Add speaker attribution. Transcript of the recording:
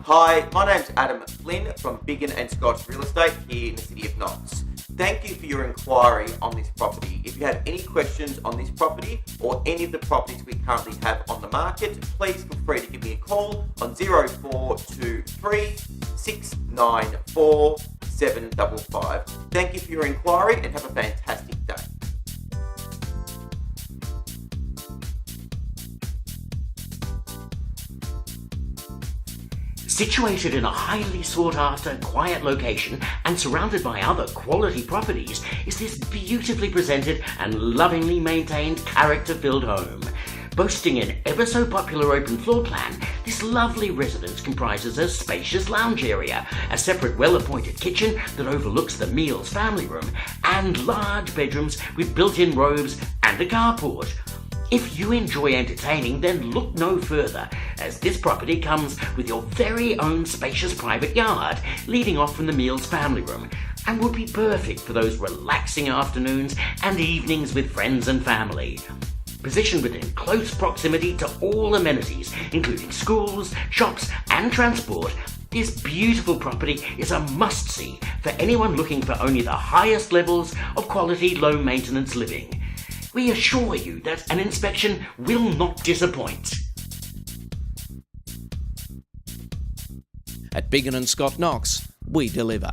Speaker 1: Hi, my name's Adam Flynn from Biggin and Scott Real Estate here in the City of Knox. Thank you for your inquiry on this property. If you have any questions on this property or any of the properties we currently have on the market, please feel free to give me a call on 0423 694 755. Thank you for your inquiry and have a fantastic day.
Speaker 2: Situated in a highly sought-after, quiet location and surrounded by other quality properties is this beautifully presented and lovingly maintained character-filled home. Boasting an ever-so-popular open floor plan, this lovely residence comprises a spacious lounge area, a separate well-appointed kitchen that overlooks the meals family room, and large bedrooms with built-in robes and a carport. If you enjoy entertaining, then look no further, as this property comes with your very own spacious private yard, leading off from the meals family room, and would be perfect for those relaxing afternoons and evenings with friends and family. Positioned within close proximity to all amenities, including schools, shops, and transport, this beautiful property is a must-see for anyone looking for only the highest levels of quality, low-maintenance living. We assure you that an inspection will not disappoint.
Speaker 3: At Biggin and Scott Knox, we deliver.